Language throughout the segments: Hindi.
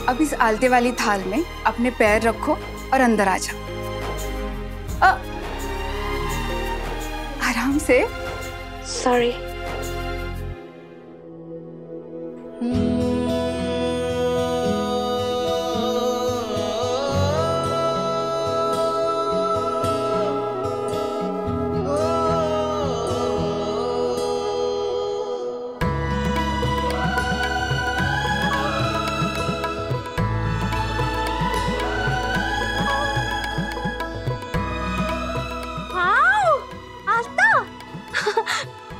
अब इस आलते वाली थाल में अपने पैर रखो और अंदर आ जाओ। आराम से। सॉरी।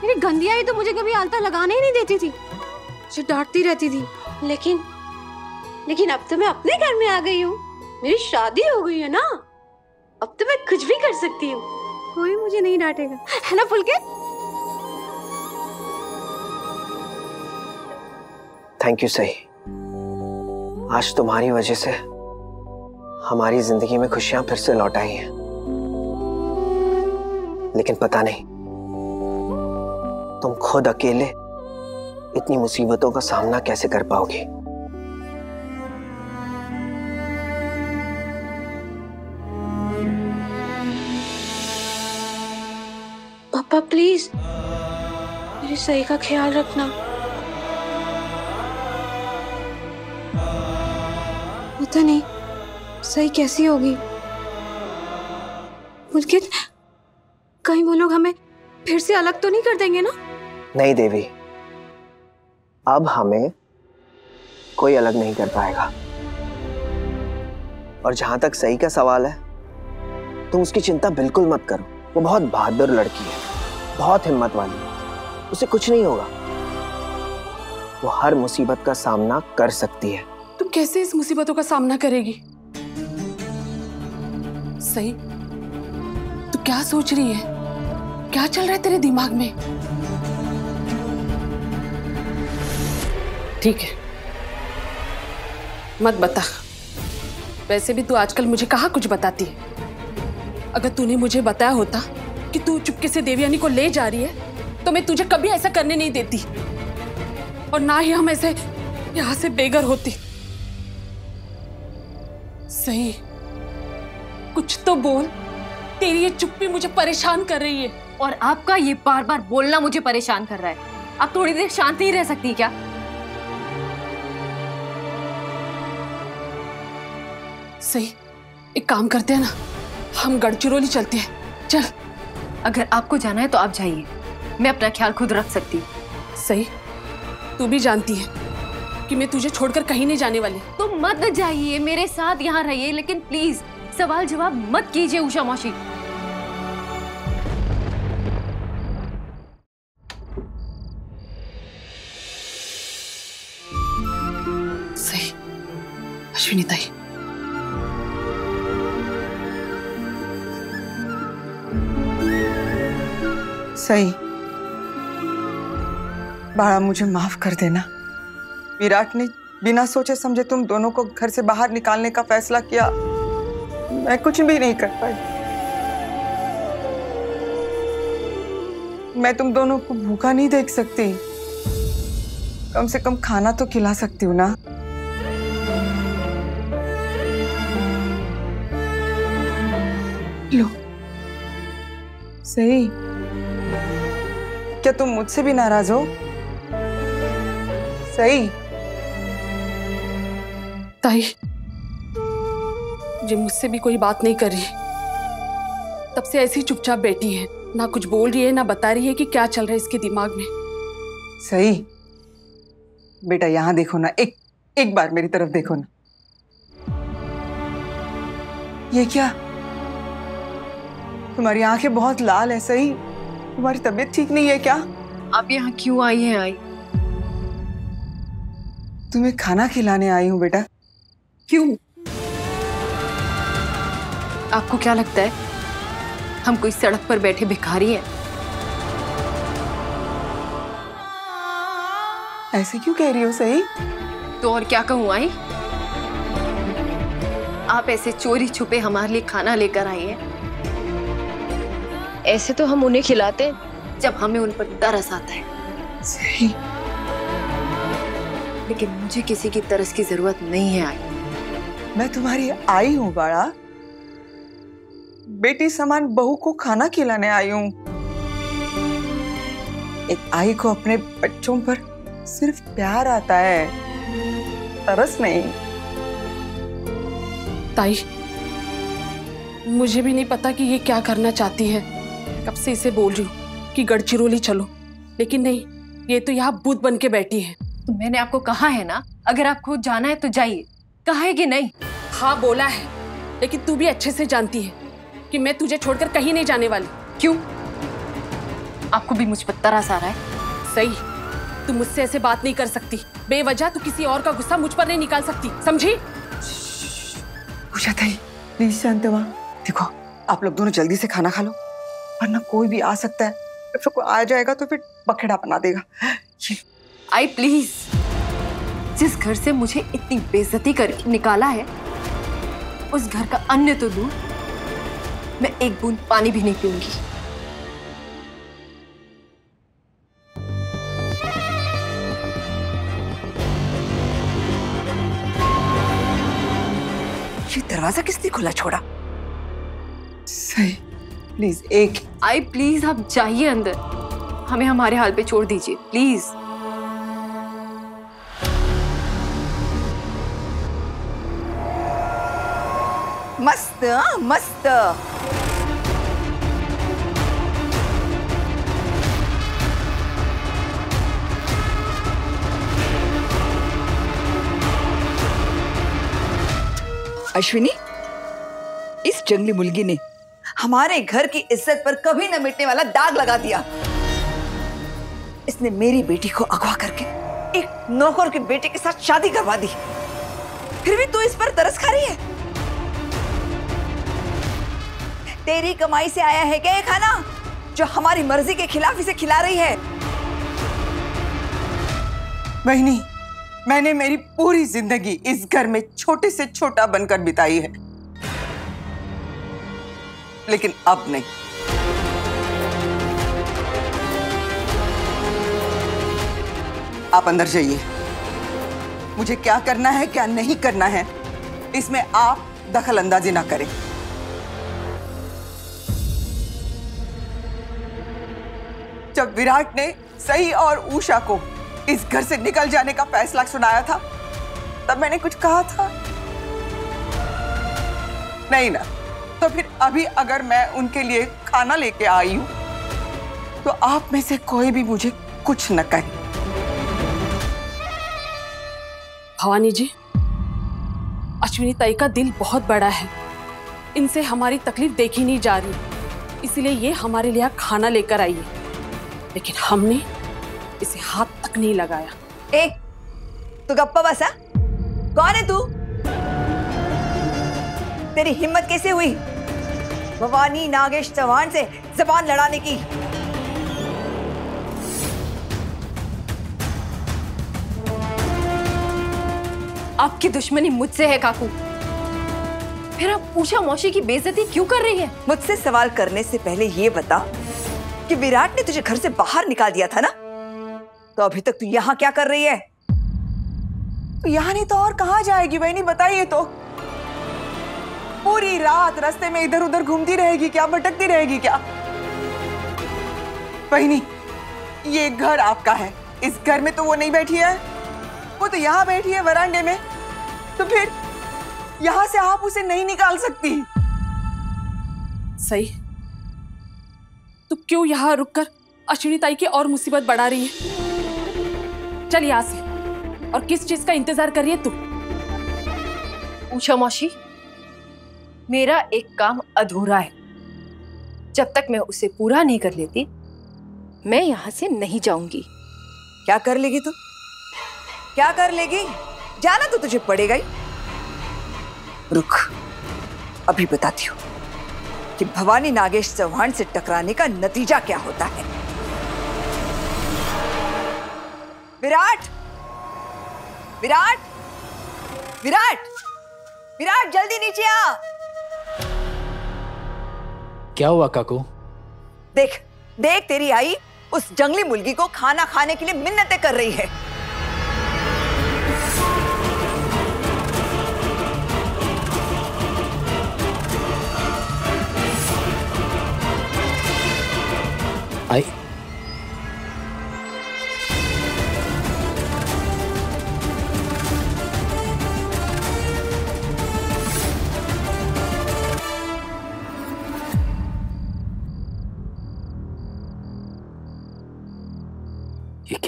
मेरी गंदी आई तो मुझे कभी आलता लगाने ही नहीं देती थी, मुझे डांटती रहती थी। लेकिन अब तो मैं अपने घर में आ गई हूँ, मेरी शादी हो गई है ना, अब तो मैं कुछ भी कर सकती हूँ। कोई मुझे नहीं डांटेगा, है ना पुलकित? थैंक यू सही। आज तुम्हारी वजह से हमारी जिंदगी में खुशियां फिर से लौट आई हैं। लेकिन पता नहीं तुम खुद अकेले इतनी मुसीबतों का सामना कैसे कर पाओगी। पापा प्लीज मेरी सही का ख्याल रखना। पता नहीं सही कैसी होगी। पुलकित, कहीं वो लोग हमें फिर से अलग तो नहीं कर देंगे ना? नहीं देवी, अब हमें कोई अलग नहीं कर पाएगा। और जहां तक सही का सवाल है, तुम उसकी चिंता बिल्कुल मत करो। वो बहुत बहादुर लड़की है, बहुत हिम्मत वाली है, उसे कुछ नहीं होगा। वो हर मुसीबत का सामना कर सकती है। तुम कैसे इस मुसीबतों का सामना करेगी? सही, तू क्या सोच रही है? क्या चल रहा है तेरे दिमाग में? ठीक है, मत बता। वैसे भी तू आजकल मुझे कहाँ कुछ बताती है। अगर तूने मुझे बताया होता कि तू चुपके से देवयानी को ले जा रही है, तो मैं तुझे कभी ऐसा करने नहीं देती, और ना ही हम ऐसे यहां से बेघर होती। सही, कुछ तो बोल। तेरी ये चुप्पी मुझे परेशान कर रही है। और आपका ये बार बार बोलना मुझे परेशान कर रहा है। आप थोड़ी देर शांत नहीं रह सकती क्या? सही, एक काम करते हैं ना, हम गढ़चिरौली चलते हैं। चल। अगर आपको जाना है तो आप जाइए, मैं अपना ख्याल खुद रख सकती हूँ। सही, तू भी जानती है कि मैं तुझे छोड़कर कहीं नहीं जाने वाली। तो मत जाइए, मेरे साथ यहाँ रहिए, लेकिन प्लीज सवाल जवाब मत कीजिए उषा मौसी। सही, अश्विनी ताई, सही, बाळा मुझे माफ कर देना। विराट ने बिना सोचे समझे तुम दोनों को घर से बाहर निकालने का फैसला किया, मैं कुछ भी नहीं कर पाई। मैं तुम दोनों को भूखा नहीं देख सकती, कम से कम खाना तो खिला सकती हूँ ना। लो सही, क्या तुम मुझसे भी नाराज हो? सही ताई, ये मुझसे भी कोई बात नहीं कर रही, तब से ऐसी चुपचाप बैठी है, ना कुछ बोल रही है, ना बता रही है कि क्या चल रहा है इसके दिमाग में। सही बेटा, यहाँ देखो ना, एक बार मेरी तरफ देखो ना। ये क्या, तुम्हारी आंखें बहुत लाल है। सही, तुम्हारी तबीयत ठीक नहीं है क्या? आप यहाँ क्यों आई हैं? आई, तुम्हें खाना खिलाने आई हूँ बेटा। क्यों? आपको क्या लगता है हम कोई सड़क पर बैठे भिखारी हैं? ऐसे क्यों कह रही हो? सही, तो और क्या कहूँ? आई, आप ऐसे चोरी छुपे हमारे लिए खाना लेकर आई हैं। ऐसे तो हम उन्हें खिलाते जब हमें उन पर तरस आता है। सही, लेकिन मुझे किसी की तरस की जरूरत नहीं है आई। मैं तुम्हारी आई हूँ बाड़ा, बेटी समान बहू को खाना खिलाने आई हूँ। एक आई को अपने बच्चों पर सिर्फ प्यार आता है, तरस नहीं। ताई, मुझे भी नहीं पता कि ये क्या करना चाहती है। कब से इसे बोल रही हूँ कि गढ़चिरौली चलो, लेकिन नहीं, ये तो यहाँ भूत बन के बैठी है। तो मैंने आपको कहा है ना, अगर आपको जाना है तो जाइए, कहा है कि नहीं? हाँ बोला है, लेकिन तू भी अच्छे से जानती है कि मैं तुझे छोड़कर कहीं नहीं जाने वाली। क्यों? आपको भी मुझ पर तरस आ रहा है? सही, तू मुझसे ऐसे बात नहीं कर सकती। बेवजह तू किसी और का गुस्सा मुझ पर नहीं निकाल सकती, समझी? उषा ताई, प्लीज शांत हुआ। देखो, आप लोग दोनों जल्दी से खाना खा लो, वरना कोई भी आ सकता है। फिर कोई आ जाएगा तो फिर बखेड़ा बना देगा। आई प्लीज, जिस घर से मुझे इतनी बेइज्जती करके निकाला है, उस घर का अन्न तो दूर, मैं एक बूंद पानी भी नहीं पीऊंगी। ये दरवाजा किसने खुला छोड़ा? सही, प्लीज एक। आई प्लीज, आप जाइए अंदर, हमें हमारे हाल पे छोड़ दीजिए प्लीज। मस्त मस्त। अश्विनी, इस जंगली मुर्गी ने हमारे घर की इज्जत पर कभी न मिटने वाला दाग लगा दिया। इसने मेरी बेटी को अगवा करके एक नौकर के बेटे के साथ शादी करवा दी, फिर भी तू इस पर तरस खा रही है। तेरी कमाई से आया है क्या ये खाना जो हमारी मर्जी के खिलाफ इसे खिला रही है? बहनी, मैंने मेरी पूरी जिंदगी इस घर में छोटे से छोटा बनकर बिताई है, लेकिन अब नहीं। आप अंदर जाइए। मुझे क्या करना है क्या नहीं करना है, इसमें आप दखल अंदाजी ना करें। जब विराट ने सही और उषा को इस घर से निकल जाने का फैसला सुनाया था, तब मैंने कुछ कहा था? नहीं ना। तो फिर अभी अगर मैं उनके लिए खाना लेके आई हूं, तो आप में से कोई भी मुझे कुछ न कहे। भवानी जी, अश्विनी ताई का दिल बहुत बड़ा है, इनसे हमारी तकलीफ देखी नहीं जा रही, इसलिए ये हमारे लिए खाना लेकर आई है, लेकिन हमने इसे हाथ तक नहीं लगाया। ए, तू गप्पा बसा। कौन है तू? तेरी हिम्मत कैसे हुई भवानी नागेश चौहान से जबान लड़ाने की? आपकी दुश्मनी मुझसे है काकू, फिर आप उषा मौसी की बेइज्जती क्यों कर रही है? मुझसे सवाल करने से पहले ये बता कि विराट ने तुझे घर से बाहर निकाल दिया था ना, तो अभी तक तू यहाँ क्या कर रही है? यहाँ नहीं तो और कहाँ जाएगी बहनी, बताइए तो। पूरी रात रास्ते में इधर उधर घूमती रहेगी क्या, भटकती रहेगी क्या? बहनी, ये घर आपका है, इस घर में तो वो नहीं बैठी है, वो तो यहाँ बैठी है वरांडे में, तो फिर यहाँ से आप उसे नहीं निकाल सकती। सही, तू क्यों यहाँ रुककर अश्विनी ताई की और मुसीबत बढ़ा रही है? चल यहाँ से। और किस चीज का इंतजार कर रही है तू? उषा मौसी, मेरा एक काम अधूरा है, जब तक मैं उसे पूरा नहीं कर लेती मैं यहाँ से नहीं जाऊंगी। क्या कर लेगी तू? क्या कर लेगी? जाना तो तुझे पड़ेगा ही। रुक, अभी बताती हूँ कि भवानी नागेश चौहान से टकराने का नतीजा क्या होता है। विराट, विराट, विराट, विराट, जल्दी नीचे आ। क्या हुआ काकू? देख देख, तेरी आई उस जंगली मुर्गी को खाना खाने के लिए मिन्नतें कर रही है।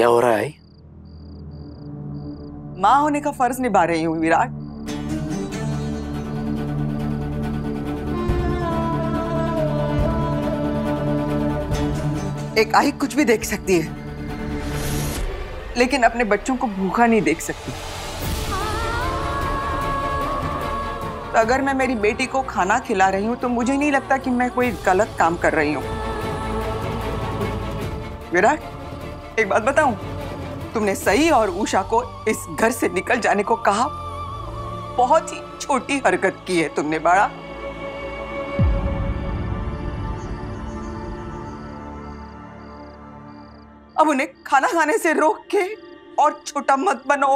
क्या हो रहा है? माँ होने का फर्ज निभा रही हूँ विराट। एक आई कुछ भी देख सकती है, लेकिन अपने बच्चों को भूखा नहीं देख सकती। तो अगर मैं मेरी बेटी को खाना खिला रही हूँ तो मुझे नहीं लगता कि मैं कोई गलत काम कर रही हूँ। विराट, एक बात बताऊं, तुमने सही और उषा को इस घर से निकल जाने को कहा, बहुत ही छोटी हरकत की है तुमने बाड़ा। अब उन्हें खाना खाने से रोक के और छोटा मत बनो।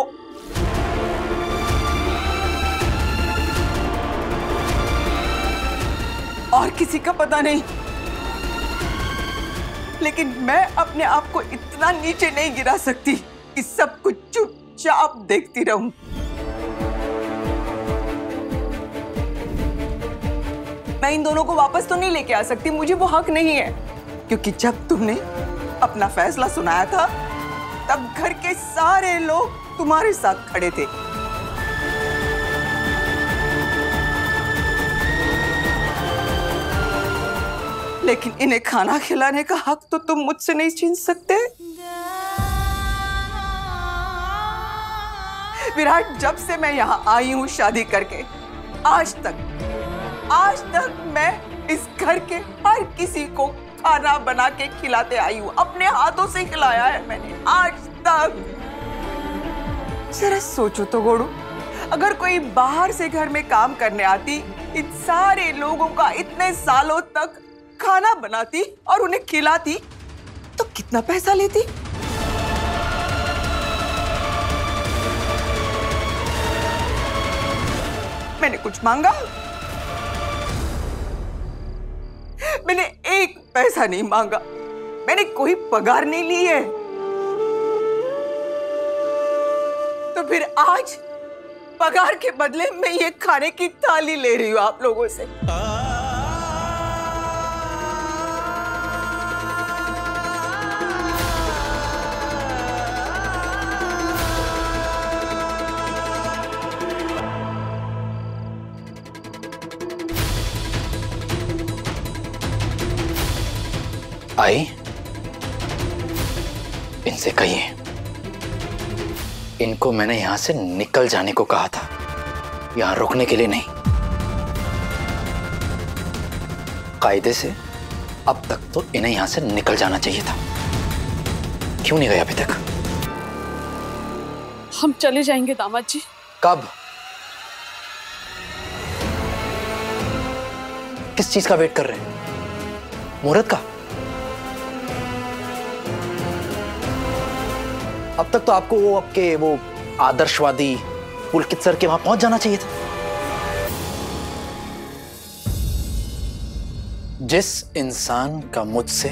और किसी का पता नहीं, लेकिन मैं अपने आप को इतना नीचे नहीं गिरा सकती कि सब कुछ चुपचाप देखती रहूं। मैं इन दोनों को वापस तो नहीं लेके आ सकती, मुझे वो हक नहीं है, क्योंकि जब तुमने अपना फैसला सुनाया था तब घर के सारे लोग तुम्हारे साथ खड़े थे। लेकिन इन्हें खाना खिलाने का हक तो तुम मुझसे नहीं छीन सकते। विराट, जब से मैं यहाँ आई हूँ शादी करके, आज तक मैं इस घर के हर किसी को खाना बना के खिलाते आई हूँ, अपने हाथों से खिलाया है मैंने आज तक। जरा सोचो तो गोड़ू, अगर कोई बाहर से घर में काम करने आती, इन सारे लोगों का इतने सालों तक खाना बनाती और उन्हें खिलाती, तो कितना पैसा लेती? मैंने कुछ मांगा? मैंने एक पैसा नहीं मांगा, मैंने कोई पगार नहीं ली है। तो फिर आज पगार के बदले मैं ये खाने की थाली ले रही हूं आप लोगों से। आई, इनसे कहिए, इनको मैंने यहां से निकल जाने को कहा था, यहां रुकने के लिए नहीं। कायदे से अब तक तो इन्हें यहां से निकल जाना चाहिए था। क्यों नहीं गए अभी तक? हम चले जाएंगे दामाद जी। कब? किस चीज का वेट कर रहे हैं? मुहूर्त का? अब तक तो आपको वो आदर्शवादी पुलकित सर के वहां पहुंच जाना चाहिए था। जिस इंसान का मुझसे,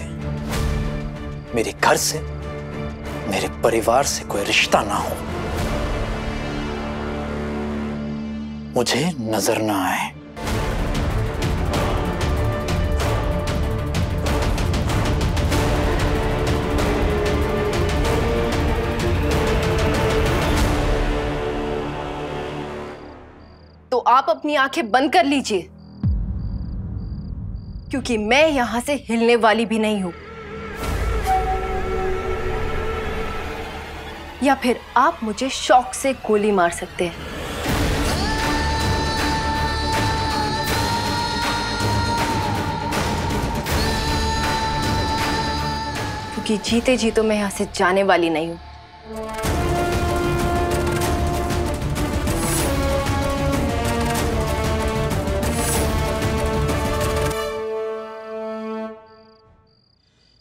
मेरे घर से, मेरे परिवार से कोई रिश्ता ना हो, मुझे नजर ना आए। तो आप अपनी आंखें बंद कर लीजिए, क्योंकि मैं यहां से हिलने वाली भी नहीं हूं। या फिर आप मुझे शौक से गोली मार सकते हैं, क्योंकि जीते जी तो मैं यहां से जाने वाली नहीं हूं।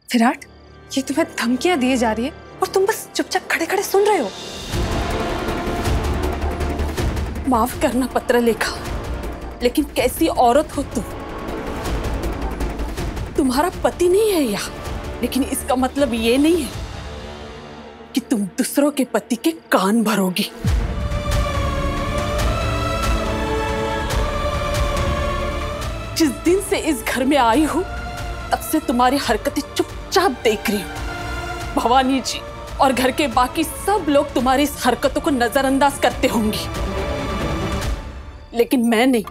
विराट, ये तुम्हें धमकियां दिए जा रही है और तुम बस चुपचाप खड़े खड़े सुन रहे हो। माफ करना पत्रलेखा, लेकिन कैसी औरत हो तुम? तुम्हारा पति नहीं है यहाँ, लेकिन इसका मतलब ये नहीं है कि तुम दूसरों के पति के कान भरोगी। जिस दिन से इस घर में आई हूं, तब से तुम्हारी हरकतें चुपचाप देख रही हूं। भवानी जी, और घर के बाकी सब लोग तुम्हारी इस हरकतों को नजरअंदाज करते होंगे, लेकिन मैं नहीं,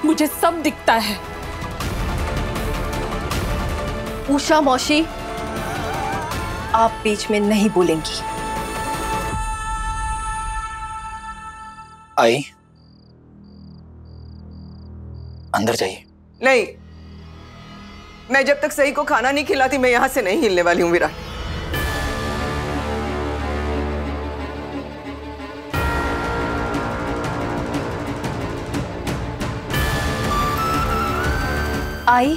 मुझे सब दिखता है। उषा मौसी, आप बीच में नहीं बोलेंगी। आई, अंदर जाइए। नहीं, मैं जब तक सही को खाना नहीं खिलाती मैं यहां से नहीं हिलने वाली हूं विराट। आई,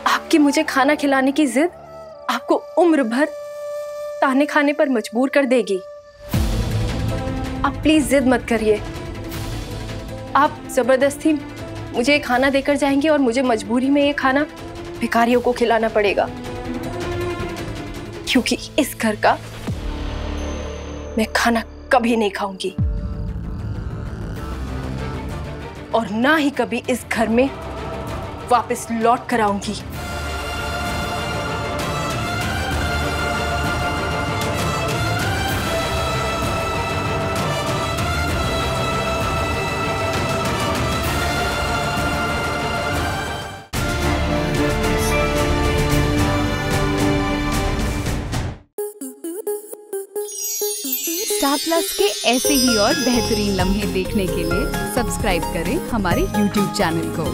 आपकी मुझे खाना खिलाने की जिद आपको उम्र भर ताने खाने पर मजबूर कर देगी। आप प्लीज जिद मत करिए। आप जबरदस्ती मुझे ये खाना देकर जाएंगे और मुझे मजबूरी में ये खाना भिखारियों को खिलाना पड़ेगा, क्योंकि इस घर का मैं खाना कभी नहीं खाऊंगी और ना ही कभी इस घर में वापस लौट कर आऊंगी। स्टार प्लस के ऐसे ही और बेहतरीन लम्हे देखने के लिए सब्सक्राइब करें हमारे YouTube चैनल को।